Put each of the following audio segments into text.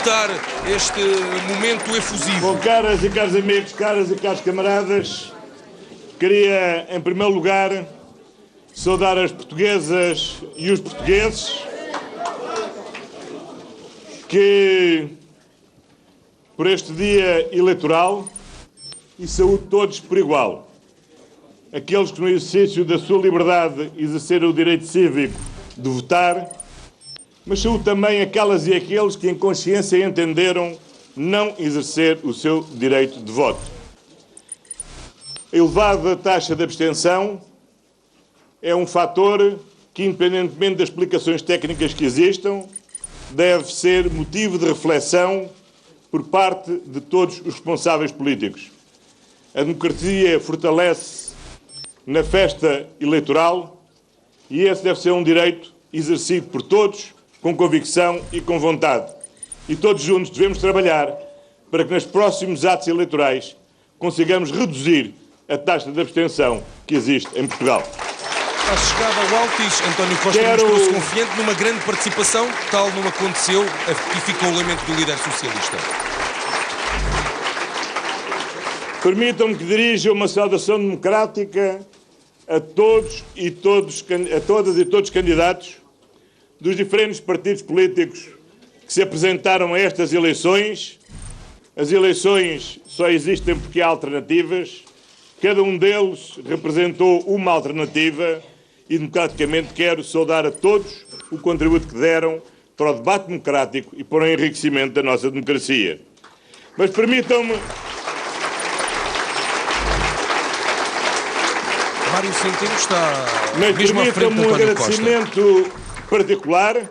evitar este momento efusivo. Bom, caras e caros amigos, caras e caros camaradas, queria, em primeiro lugar, saudar as portuguesas e os portugueses que, por este dia eleitoral, e saúde todos por igual. Aqueles que, no exercício da sua liberdade, exerceram o direito cívico de votar, mas saúde também aquelas e aqueles que, em consciência, entenderam não exercer o seu direito de voto. A elevada taxa de abstenção é um fator que, independentemente das explicações técnicas que existam, deve ser motivo de reflexão por parte de todos os responsáveis políticos. A democracia fortalece na festa eleitoral e esse deve ser um direito exercido por todos, com convicção e com vontade. E todos juntos devemos trabalhar para que, nos próximos atos eleitorais, consigamos reduzir a taxa de abstenção que existe em Portugal. À chegada ao Altis, António Costa mostrou-se confiante numa grande participação, tal não aconteceu e ficou o lamento do líder socialista. Permitam-me que dirija uma saudação democrática a todas e todos os candidatos dos diferentes partidos políticos que se apresentaram a estas eleições. As eleições só existem porque há alternativas. Cada um deles representou uma alternativa e, democraticamente, quero saudar a todos o contributo que deram para o debate democrático e para o enriquecimento da nossa democracia. Mas permitam-me... Mário Centeno está mesmo à frente de um António Costa. agradecimento particular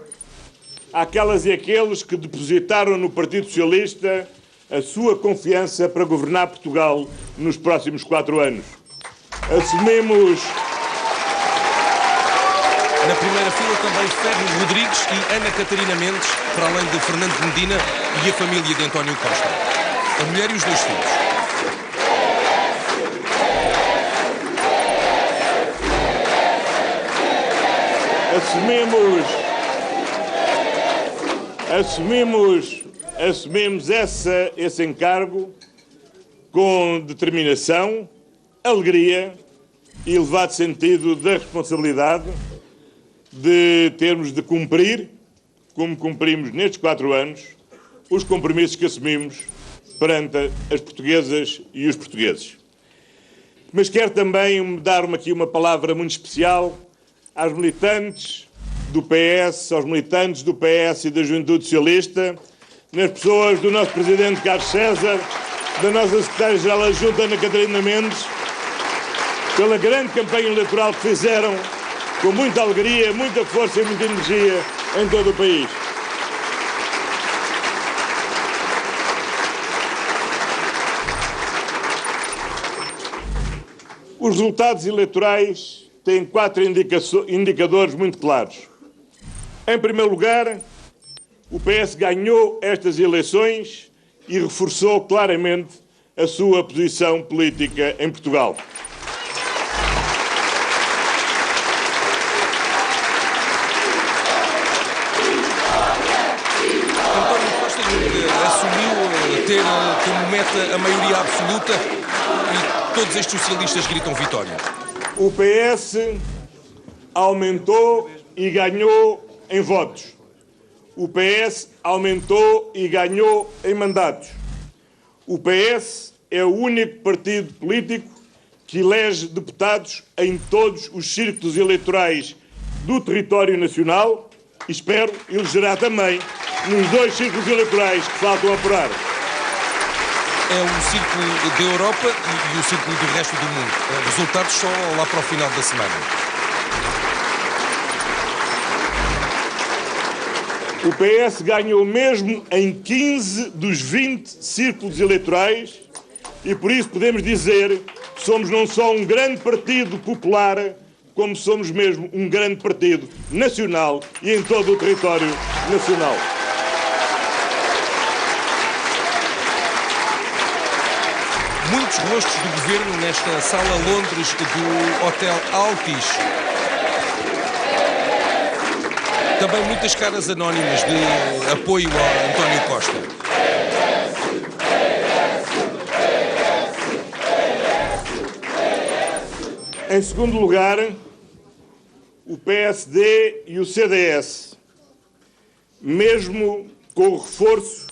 àquelas e àqueles que depositaram no Partido Socialista a sua confiança para governar Portugal nos próximos 4 anos. Assumimos... Na primeira fila também Ferro Rodrigues e Ana Catarina Mendes, para além de Fernando Medina e a família de António Costa. A mulher e os 2 filhos. Assumimos esse encargo com determinação, alegria e elevado sentido da responsabilidade de termos de cumprir, como cumprimos nestes 4 anos, os compromissos que assumimos perante as portuguesas e os portugueses. Mas quero também dar-me aqui uma palavra muito especial aos militantes do PS, aos militantes do PS e da Juventude Socialista, nas pessoas do nosso Presidente Carlos César, da nossa Secretária-Geral Adjunta Ana Catarina Mendes, pela grande campanha eleitoral que fizeram com muita alegria, muita força e muita energia em todo o país. Os resultados eleitorais têm 4 indicadores muito claros. Em primeiro lugar, o PS ganhou estas eleições e reforçou claramente a sua posição política em Portugal. António Costa assumiu ter como meta a maioria absoluta e todos estes socialistas gritam vitória. O PS aumentou e ganhou em votos. O PS aumentou e ganhou em mandatos. O PS é o único partido político que elege deputados em todos os círculos eleitorais do território nacional e, espero, elegerá também nos 2 círculos eleitorais que faltam apurar. É o círculo da Europa e o círculo do resto do mundo. Resultados só lá para o final da semana. O PS ganhou mesmo em 15 dos 20 círculos eleitorais e por isso podemos dizer que somos não só um grande partido popular, como somos mesmo um grande partido nacional e em todo o território nacional. Muitos rostos do governo nesta sala Londres do Hotel Altis. Também muitas caras anónimas de apoio a António Costa. Em segundo lugar, o PSD e o CDS, mesmo com o reforço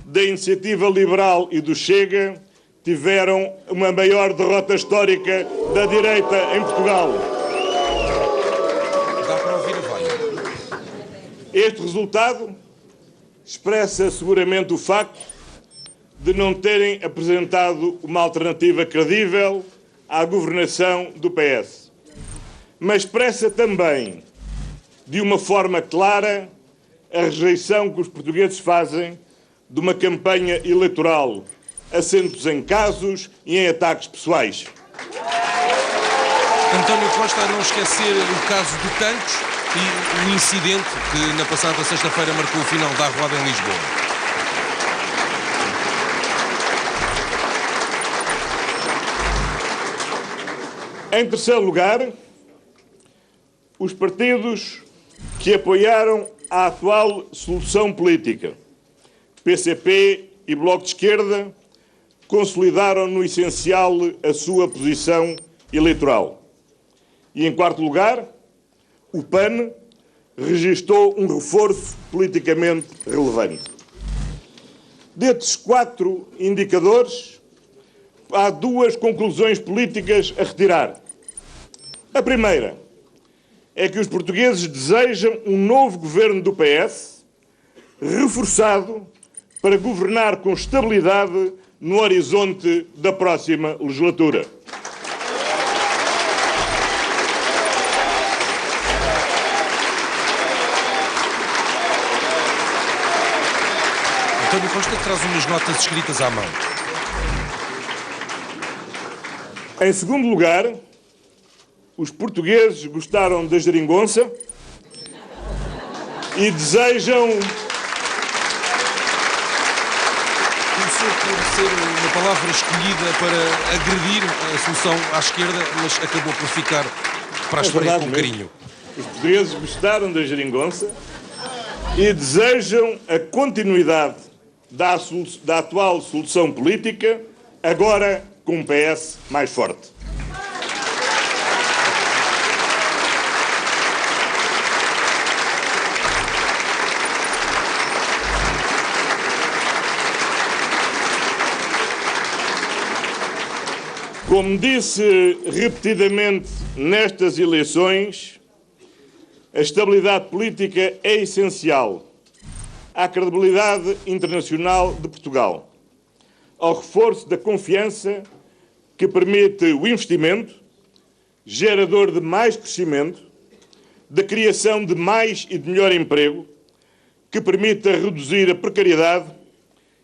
da Iniciativa Liberal e do Chega, tiveram uma maior derrota histórica da direita em Portugal. Dá para ouvir o vai. Este resultado expressa seguramente o facto de não terem apresentado uma alternativa credível à governação do PS. Mas expressa também, de uma forma clara, a rejeição que os portugueses fazem de uma campanha eleitoral assentos em casos e em ataques pessoais. António Costa a não esquecer o caso do Tancos e o incidente que na passada sexta-feira marcou o final da arruada em Lisboa. Em terceiro lugar, os partidos que apoiaram a atual solução política, PCP e Bloco de Esquerda, consolidaram no essencial a sua posição eleitoral. E, em quarto lugar, o PAN registou um reforço politicamente relevante. Destes 4 indicadores, há 2 conclusões políticas a retirar. A primeira é que os portugueses desejam um novo governo do PS, reforçado para governar com estabilidade no horizonte da próxima legislatura. António Costa traz umas notas escritas à mão. Em segundo lugar, os portugueses gostaram da geringonça e desejam... Começou por ser uma palavra escolhida para agredir a solução à esquerda, mas acabou por ficar para a história com carinho. Os portugueses gostaram da geringonça e desejam a continuidade da atual solução política, agora com um PS mais forte. Como disse repetidamente nestas eleições, a estabilidade política é essencial à credibilidade internacional de Portugal, ao reforço da confiança que permite o investimento, gerador de mais crescimento, da criação de mais e de melhor emprego, que permita reduzir a precariedade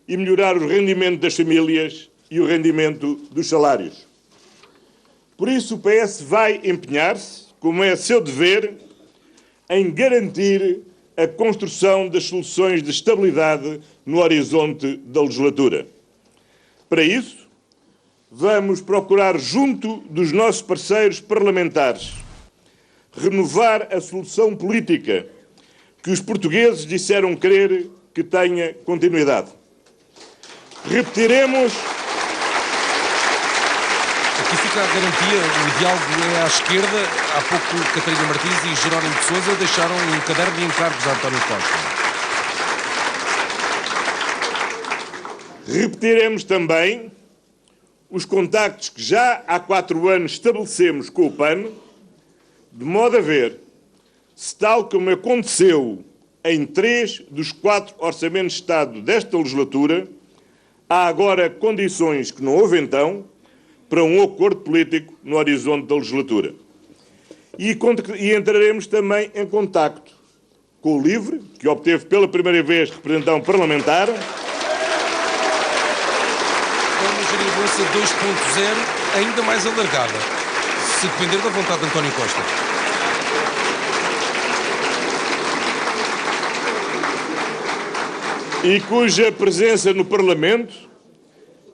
e melhorar o rendimento das famílias e o rendimento dos salários. Por isso, o PS vai empenhar-se, como é seu dever, em garantir a construção das soluções de estabilidade no horizonte da legislatura. Para isso, vamos procurar, junto dos nossos parceiros parlamentares, renovar a solução política que os portugueses disseram querer que tenha continuidade. Repetiremos... Aqui fica a garantia, o diálogo é à esquerda. Há pouco Catarina Martins e Jerónimo de Sousa deixaram um caderno de encargos a António Costa. Repetiremos também os contactos que já há 4 anos estabelecemos com o PAN, de modo a ver se, tal como aconteceu em 3 dos 4 orçamentos de Estado desta legislatura, há agora condições que não houve então para um acordo político no horizonte da legislatura. E entraremos também em contacto com o LIVRE, que obteve pela primeira vez representação parlamentar. Uma geringonça 2.0 ainda mais alargada, se depender da vontade de António Costa. E cuja presença no Parlamento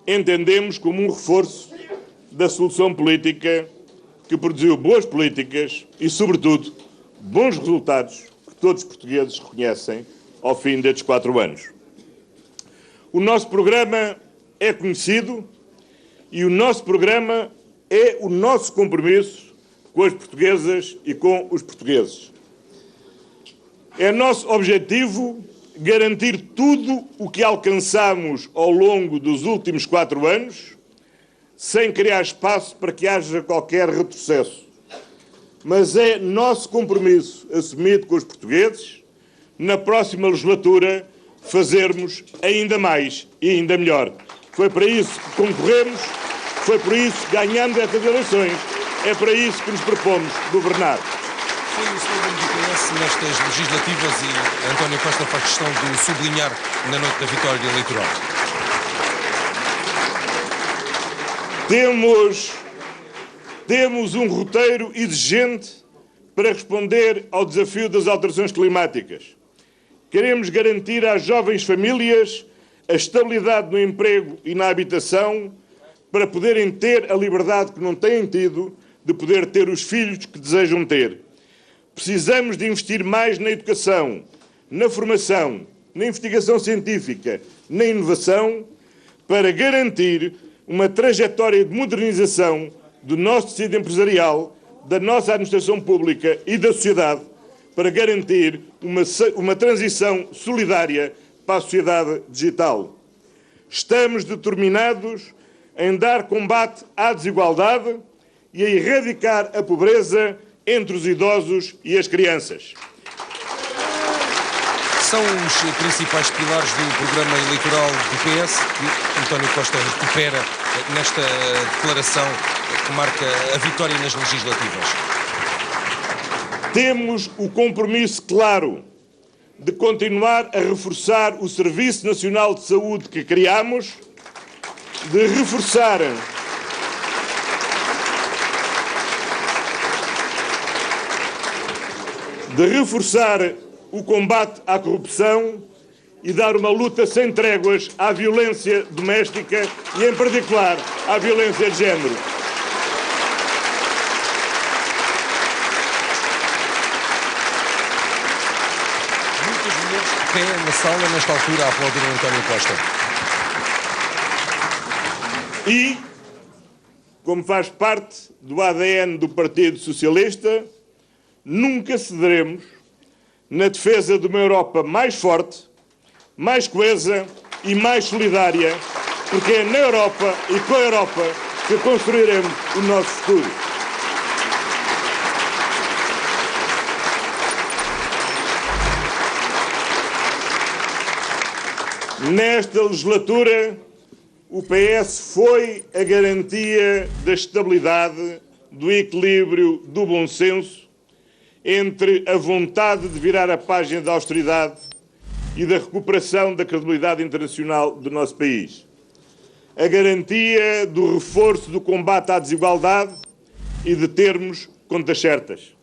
entendemos como um reforço da solução política que produziu boas políticas e, sobretudo, bons resultados todos os portugueses reconhecem ao fim destes 4 anos. O nosso programa é conhecido e o nosso programa é o nosso compromisso com as portuguesas e com os portugueses. É nosso objetivo garantir tudo o que alcançamos ao longo dos últimos 4 anos, sem criar espaço para que haja qualquer retrocesso. Mas é nosso compromisso, assumido com os portugueses, na próxima legislatura, fazermos ainda mais e ainda melhor. Foi para isso que concorremos, foi por isso que ganhamos estas eleições, é para isso que nos propomos governar. Foi o slogan do PS nestas legislativas e António Costa faz questão de sublinhar na noite da vitória eleitoral. Temos um roteiro exigente para responder ao desafio das alterações climáticas. Queremos garantir às jovens famílias a estabilidade no emprego e na habitação para poderem ter a liberdade que não têm tido de poder ter os filhos que desejam ter. Precisamos de investir mais na educação, na formação, na investigação científica, na inovação, para garantir uma trajetória de modernização do nosso tecido empresarial, da nossa administração pública e da sociedade, para garantir uma transição solidária para a sociedade digital. Estamos determinados em dar combate à desigualdade e a erradicar a pobreza entre os idosos e as crianças. São os principais pilares do programa eleitoral do PS que António Costa recupera nesta declaração que marca a vitória nas legislativas. Temos o compromisso claro de continuar a reforçar o Serviço Nacional de Saúde que criamos, de reforçar o combate à corrupção e dar uma luta sem tréguas à violência doméstica e, em particular, à violência de género. Muitas mulheres de pé na sala, nesta altura, a aplaudir António Costa. E, como faz parte do ADN do Partido Socialista, nunca cederemos na defesa de uma Europa mais forte, mais coesa e mais solidária, porque é na Europa e com a Europa que construiremos o nosso futuro. Nesta legislatura, o PS foi a garantia da estabilidade, do equilíbrio, do bom senso, entre a vontade de virar a página da austeridade e da recuperação da credibilidade internacional do nosso país. A garantia do reforço do combate à desigualdade e de termos contas certas.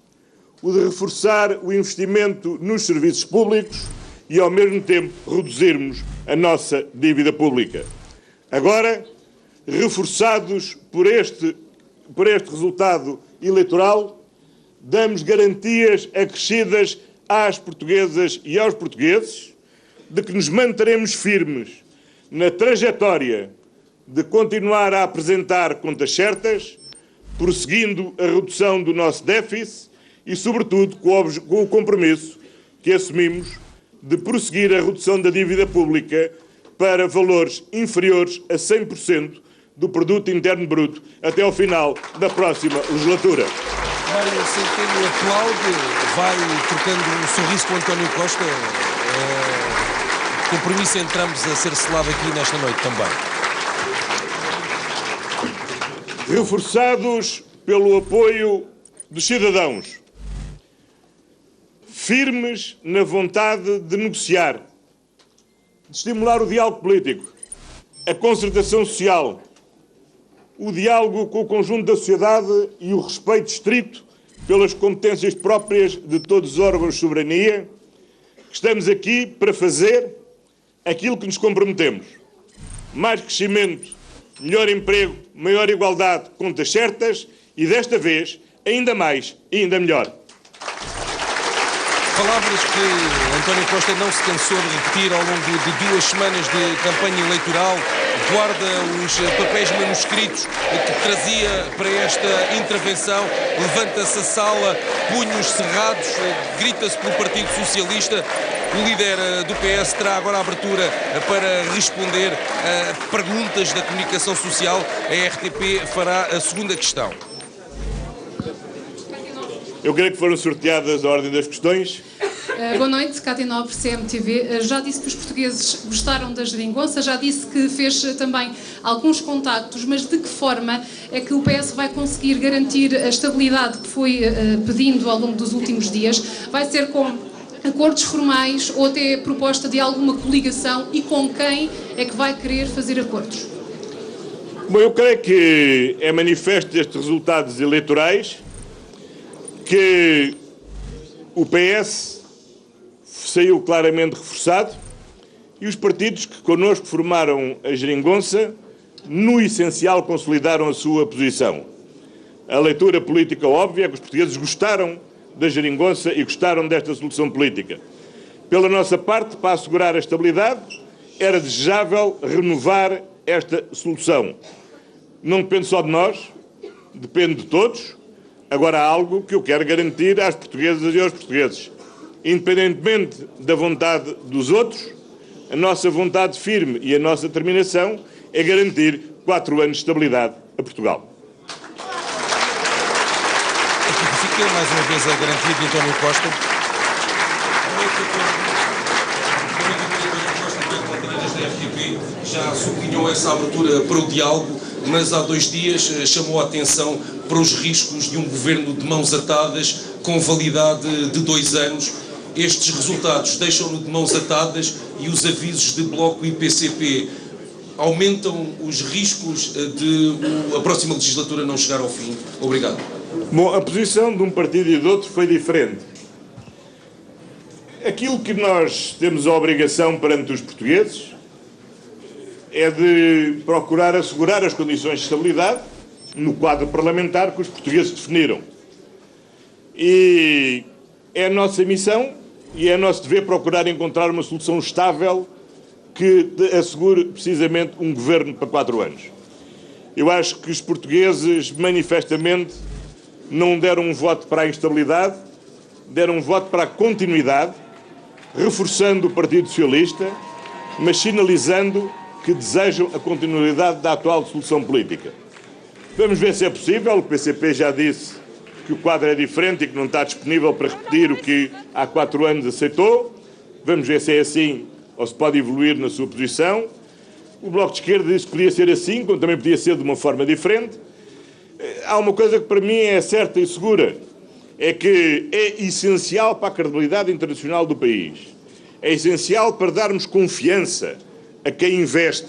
O de reforçar o investimento nos serviços públicos e, ao mesmo tempo, reduzirmos a nossa dívida pública. Agora, reforçados por este resultado eleitoral, damos garantias acrescidas às portuguesas e aos portugueses de que nos manteremos firmes na trajetória de continuar a apresentar contas certas, prosseguindo a redução do nosso déficit e, sobretudo, com o compromisso que assumimos de prosseguir a redução da dívida pública para valores inferiores a 100% do Produto Interno Bruto até ao final da próxima legislatura. Mário Centeno aplaude, vai trocando um sorriso com António Costa. Compromisso entre ambos a ser selado aqui nesta noite também. Reforçados pelo apoio dos cidadãos, firmes na vontade de negociar, de estimular o diálogo político, a concertação social, o diálogo com o conjunto da sociedade e o respeito estrito pelas competências próprias de todos os órgãos de soberania, estamos aqui para fazer aquilo que nos comprometemos. Mais crescimento, melhor emprego, maior igualdade, contas certas e, desta vez, ainda mais e ainda melhor. Palavras que António Costa não se cansou de repetir ao longo de 2 semanas de campanha eleitoral. Guarda os papéis manuscritos que trazia para esta intervenção. Levanta-se a sala, punhos cerrados, grita-se pelo Partido Socialista. O líder do PS terá agora a abertura para responder a perguntas da comunicação social. A RTP fará a segunda questão. Eu creio que foram sorteadas a ordem das questões. Boa noite, Cátia Nobre, CMTV. Já disse que os portugueses gostaram da geringonça, já disse que fez também alguns contactos, mas de que forma é que o PS vai conseguir garantir a estabilidade que foi pedindo ao longo dos últimos dias? Vai ser com acordos formais ou até proposta de alguma coligação, e com quem é que vai querer fazer acordos? Bom, eu creio que é manifesto destes resultados eleitorais que o PS saiu claramente reforçado e os partidos que connosco formaram a geringonça, no essencial, consolidaram a sua posição. A leitura política óbvia é que os portugueses gostaram da geringonça e gostaram desta solução política. Pela nossa parte, para assegurar a estabilidade, era desejável renovar esta solução. Não depende só de nós, depende de todos. Agora há algo que eu quero garantir às portuguesas e aos portugueses. Independentemente da vontade dos outros, a nossa vontade firme e a nossa determinação é garantir 4 anos de estabilidade a Portugal. Aqui fica mais uma vez a garantia de António Costa. Já sublinhou essa abertura para o diálogo, mas há 2 dias chamou a atenção para os riscos de um governo de mãos atadas com validade de 2 anos. Estes resultados deixam-no de mãos atadas e os avisos de Bloco e PCP aumentam os riscos de a próxima legislatura não chegar ao fim. Obrigado. Bom, a posição de um partido e de outro foi diferente. Aquilo que nós temos a obrigação perante os portugueses é de procurar assegurar as condições de estabilidade no quadro parlamentar que os portugueses definiram. E é a nossa missão e é nosso dever procurar encontrar uma solução estável que assegure precisamente um governo para 4 anos. Eu acho que os portugueses manifestamente não deram um voto para a instabilidade, deram um voto para a continuidade, reforçando o Partido Socialista, mas sinalizando que desejam a continuidade da atual solução política. Vamos ver se é possível. O PCP já disse que o quadro é diferente e que não está disponível para repetir o que há 4 anos aceitou. Vamos ver se é assim ou se pode evoluir na sua posição. O Bloco de Esquerda disse que podia ser assim, como também podia ser de uma forma diferente. Há uma coisa que para mim é certa e segura, é que é essencial para a credibilidade internacional do país. É essencial para darmos confiança a quem investe,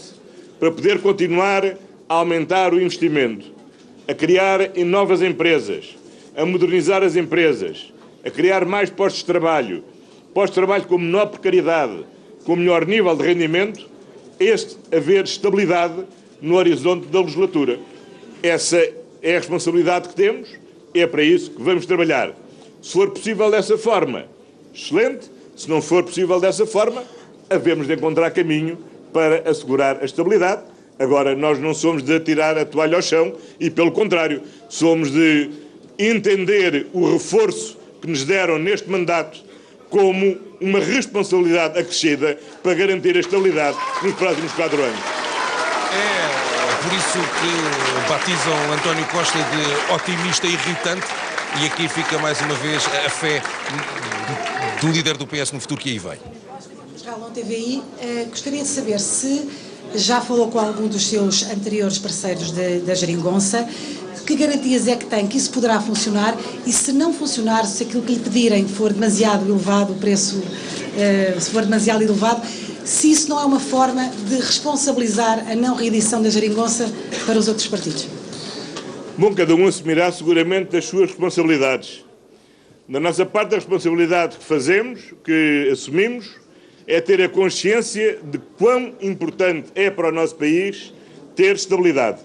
para poder continuar a aumentar o investimento, a criar novas empresas, a modernizar as empresas, a criar mais postos de trabalho com menor precariedade, com melhor nível de rendimento, haver estabilidade no horizonte da legislatura. Essa é a responsabilidade que temos, é para isso que vamos trabalhar. Se for possível dessa forma, excelente. Se não for possível dessa forma, havemos de encontrar caminho para assegurar a estabilidade. Agora, nós não somos de atirar a toalha ao chão e, pelo contrário, somos de entender o reforço que nos deram neste mandato como uma responsabilidade acrescida para garantir a estabilidade nos próximos 4 anos. É por isso que batizam António Costa de otimista irritante, e aqui fica mais uma vez a fé do líder do PS no futuro que aí vem. Carlão TVI, gostaria de saber se já falou com algum dos seus anteriores parceiros da geringonça, que garantias é que tem que isso poderá funcionar, e se não funcionar, se aquilo que lhe pedirem for demasiado elevado, o preço se for demasiado elevado, se isso não é uma forma de responsabilizar a não reedição da geringonça para os outros partidos? Bom, cada um assumirá seguramente as suas responsabilidades. Da nossa parte, a responsabilidade que fazemos, que assumimos, é ter a consciência de quão importante é para o nosso país ter estabilidade.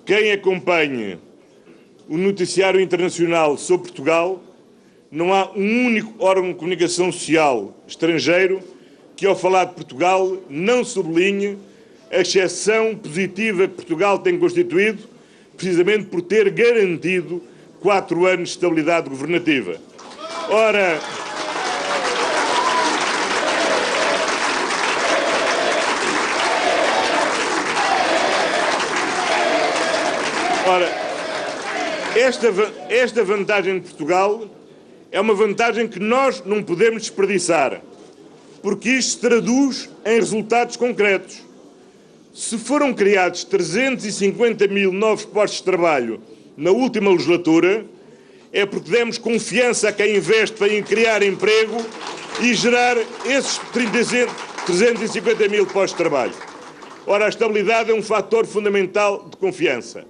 Quem acompanhe o noticiário internacional sobre Portugal não há um único órgão de comunicação social estrangeiro que, ao falar de Portugal, não sublinhe a exceção positiva que Portugal tem constituído, precisamente por ter garantido 4 anos de estabilidade governativa. Ora, esta vantagem de Portugal é uma vantagem que nós não podemos desperdiçar, porque isto se traduz em resultados concretos. Se foram criados 350 mil novos postos de trabalho na última legislatura, é porque demos confiança a quem investe para criar emprego e gerar esses 350 mil postos de trabalho. Ora, a estabilidade é um fator fundamental de confiança.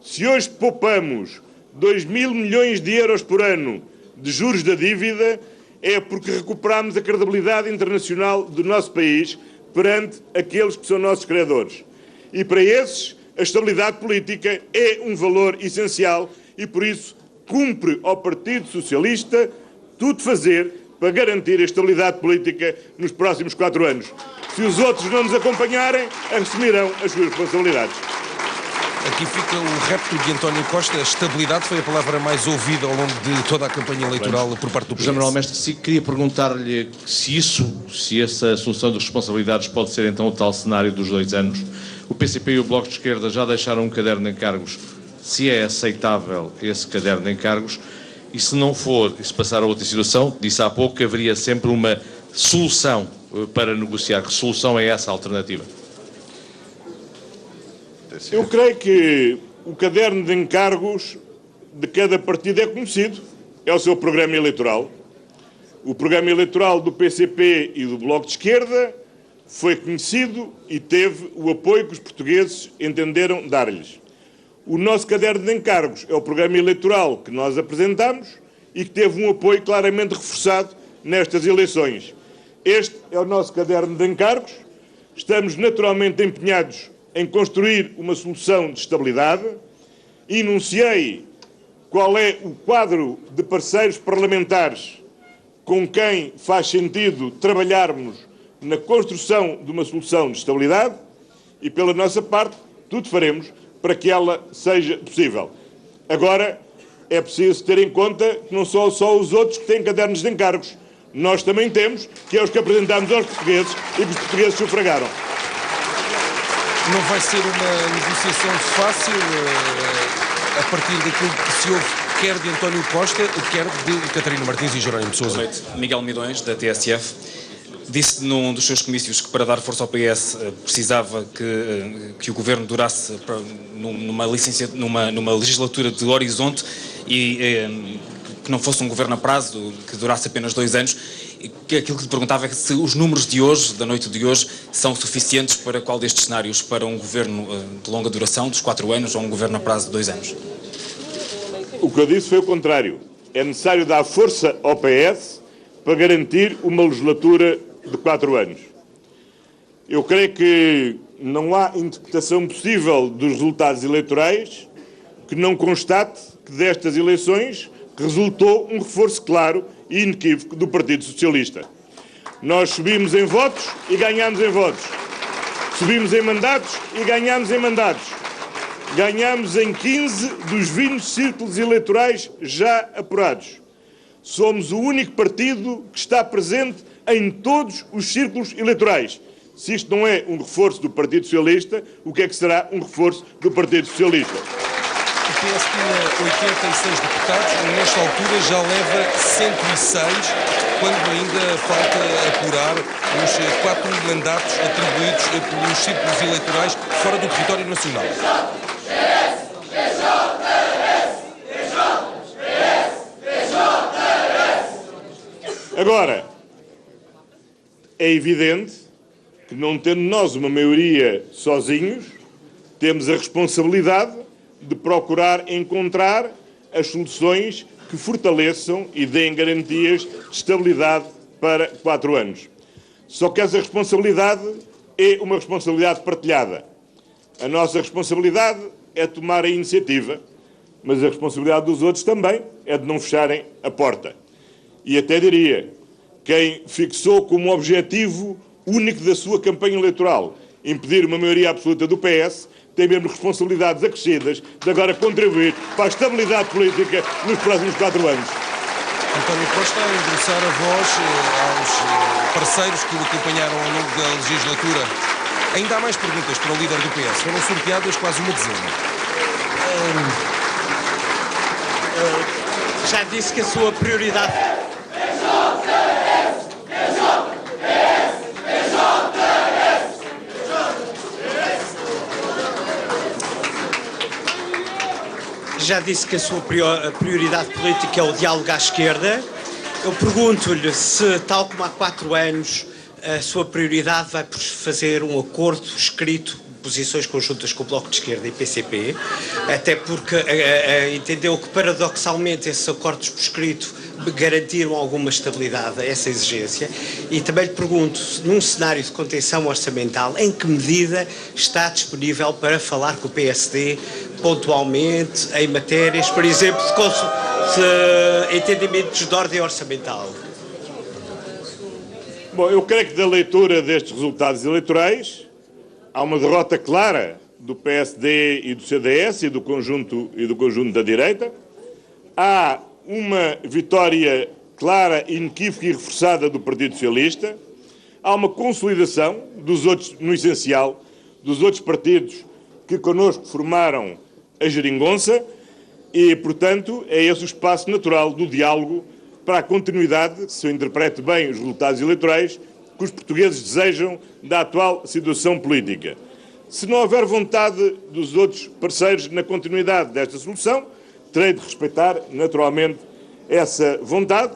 Se hoje poupamos 2 mil milhões de euros por ano de juros da dívida, é porque recuperamos a credibilidade internacional do nosso país perante aqueles que são nossos credores. E para esses, a estabilidade política é um valor essencial e, por isso, cumpre ao Partido Socialista tudo fazer para garantir a estabilidade política nos próximos 4 anos. Se os outros não nos acompanharem, assumirão as suas responsabilidades. Aqui fica o repto de António Costa. A estabilidade foi a palavra mais ouvida ao longo de toda a campanha eleitoral por parte do PS. General Mestre, queria perguntar-lhe se essa assunção de responsabilidades pode ser então o tal cenário dos 2 anos. O PCP e o Bloco de Esquerda já deixaram um caderno de encargos. Se é aceitável esse caderno de encargos e se não for, e se passar a outra situação, disse há pouco que haveria sempre uma solução para negociar. Que solução é essa alternativa? Eu creio que o caderno de encargos de cada partido é conhecido. É o seu programa eleitoral. O programa eleitoral do PCP e do Bloco de Esquerda foi conhecido e teve o apoio que os portugueses entenderam dar-lhes. O nosso caderno de encargos é o programa eleitoral que nós apresentamos e que teve um apoio claramente reforçado nestas eleições. Este é o nosso caderno de encargos. Estamos naturalmente empenhados em construir uma solução de estabilidade. Enunciei qual é o quadro de parceiros parlamentares com quem faz sentido trabalharmos na construção de uma solução de estabilidade e, pela nossa parte, tudo faremos para que ela seja possível. Agora, é preciso ter em conta que não são só os outros que têm cadernos de encargos. Nós também temos, que é os que apresentamos aos portugueses e que os portugueses sufragaram. Não vai ser uma negociação fácil a partir daquilo que se ouve, quer de António Costa, quer de Catarina Martins e Jerónimo de Sousa. Miguel Midões, da TSF, disse num dos seus comícios que para dar força ao PS precisava que o governo durasse numa legislatura de horizonte e que não fosse um governo a prazo, que durasse apenas 2 anos. Que aquilo que lhe perguntava é se os números de hoje, da noite de hoje, são suficientes para qual destes cenários? Para um governo de longa duração, dos 4 anos, ou um governo a prazo de 2 anos? O que eu disse foi o contrário. É necessário dar força ao PS para garantir uma legislatura de 4 anos. Eu creio que não há interpretação possível dos resultados eleitorais que não constate que destas eleições resultou um reforço claro e inequívoco do Partido Socialista. Nós subimos em votos e ganhamos em votos. Subimos em mandatos e ganhamos em mandatos. Ganhamos em 15 dos 20 círculos eleitorais já apurados. Somos o único partido que está presente em todos os círculos eleitorais. Se isto não é um reforço do Partido Socialista, o que é que será um reforço do Partido Socialista? O PS tinha 86 deputados, nesta altura já leva 106, quando ainda falta apurar os 4 mandatos atribuídos pelos círculos eleitorais fora do território nacional. Agora, é evidente que, não tendo nós uma maioria sozinhos, temos a responsabilidade de procurar encontrar as soluções que fortaleçam e deem garantias de estabilidade para 4 anos. Só que essa responsabilidade é uma responsabilidade partilhada. A nossa responsabilidade é tomar a iniciativa, mas a responsabilidade dos outros também é de não fecharem a porta. e até diria, quem fixou como objetivo único da sua campanha eleitoral impedir uma maioria absoluta do PS, tem mesmo responsabilidades acrescidas de agora contribuir para a estabilidade política nos próximos 4 anos. António Costa a engrossar a voz aos parceiros que o acompanharam ao longo da legislatura. Ainda há mais perguntas para o líder do PS. Foram sorteadas quase uma dezena. Já disse que a sua prioridade... Já disse que a sua prioridade política é o diálogo à esquerda. Eu pergunto-lhe se, tal como há 4 anos, a sua prioridade vai por fazer um acordo escrito de posições conjuntas com o Bloco de Esquerda e PCP, até porque entendeu que, paradoxalmente, esses acordos por escrito garantiram alguma estabilidade a essa exigência. E também lhe pergunto, num cenário de contenção orçamental, em que medida está disponível para falar com o PSD pontualmente em matérias, por exemplo, de entendimentos de ordem orçamental? Bom, eu creio que da leitura destes resultados eleitorais há uma derrota clara do PSD e do CDS e do conjunto da direita. Há uma vitória clara, inequívoca e reforçada do Partido Socialista. Há uma consolidação dos outros, no essencial, dos outros partidos que connosco formaram a geringonça e, portanto, é esse o espaço natural do diálogo para a continuidade, se eu interpreto bem os resultados eleitorais, que os portugueses desejam da atual situação política. Se não houver vontade dos outros parceiros na continuidade desta solução, terei de respeitar, naturalmente, essa vontade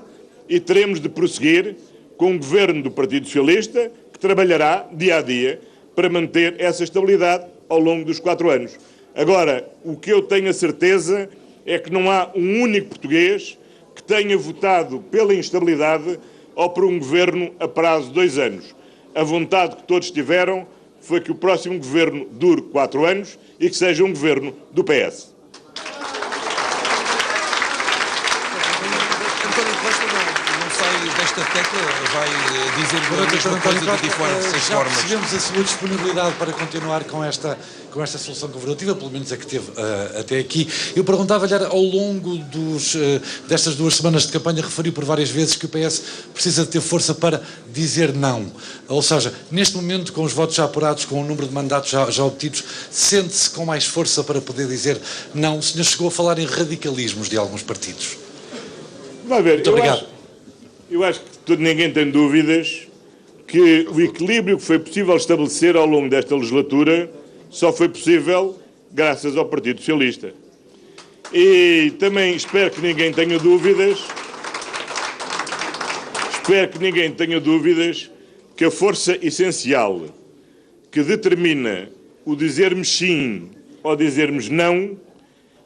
e teremos de prosseguir com o governo do Partido Socialista, que trabalhará dia a dia para manter essa estabilidade ao longo dos 4 anos. Agora, o que eu tenho a certeza é que não há um único português que tenha votado pela instabilidade ou por um governo a prazo de 2 anos. A vontade que todos tiveram foi que o próximo governo dure 4 anos e que seja um governo do PS. António Costa não sai desta tecla, vai dizer a mesma coisa de diferentes formas. Já percebemos a sua disponibilidade para continuar com esta solução governativa, pelo menos é que teve até aqui. Eu perguntava-lhe, ao longo destas 2 semanas de campanha, referiu por várias vezes que o PS precisa de ter força para dizer não. Ou seja, neste momento, com os votos já apurados, com o número de mandatos já obtidos, sente-se com mais força para poder dizer não? O senhor chegou a falar em radicalismos de alguns partidos. Vai ver, muito obrigado. Eu acho que ninguém tem dúvidas que o equilíbrio que foi possível estabelecer ao longo desta legislatura só foi possível graças ao Partido Socialista. E também espero que ninguém tenha dúvidas, que a força essencial que determina o dizermos sim ou dizermos não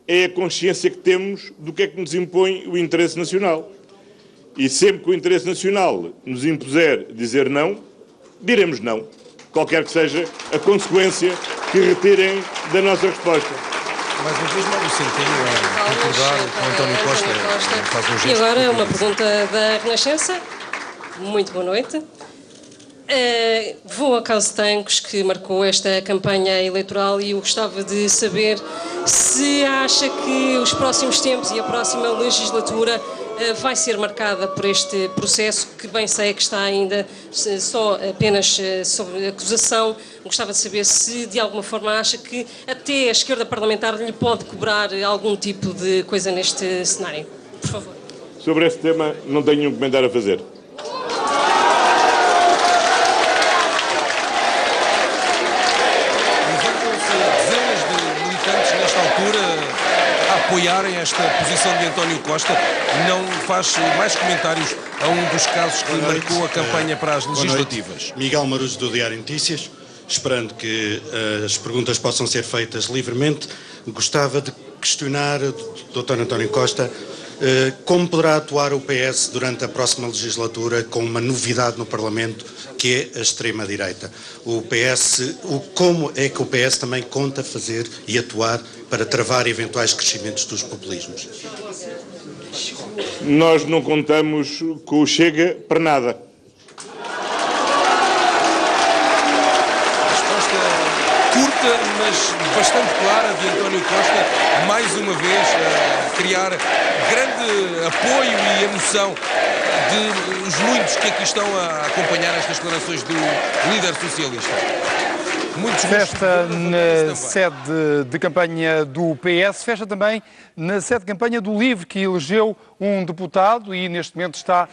é a consciência que temos do que é que nos impõe o interesse nacional. E sempre que o interesse nacional nos impuser dizer não, diremos não, qualquer que seja a consequência que retirem da nossa resposta. Mais uma vez, Mário Centeno a concordar com António Costa. Faz um gesto. E agora uma pergunta da Renascença. Muito boa noite. Vou a Carlos Tancos, que marcou esta campanha eleitoral, e eu gostava de saber se acha que os próximos tempos e a próxima legislatura vai ser marcada por este processo, que bem sei que está ainda apenas sob acusação. Gostava de saber se de alguma forma acha que até a esquerda parlamentar lhe pode cobrar algum tipo de coisa neste cenário. Por favor. Sobre este tema não tenho nenhum comentário a fazer. Apoiarem esta posição de António Costa, não faz mais comentários a um dos casos que marcou a campanha para as legislativas. Miguel Marujo, do Diário Notícias. Esperando que as perguntas possam ser feitas livremente, gostava de questionar o Dr. António Costa como poderá atuar o PS durante a próxima legislatura com uma novidade no Parlamento, que é a extrema-direita. Como é que o PS também conta fazer e atuar para travar eventuais crescimentos dos populismos? Nós não contamos com o Chega para nada. Resposta curta, mas bastante clara de António Costa, mais uma vez a criar grande apoio e emoção dos muitos que aqui estão a acompanhar estas declarações do líder socialista. Festa na sede de campanha do PS, festa também na sede de campanha do LIVRE, que elegeu um deputado e neste momento está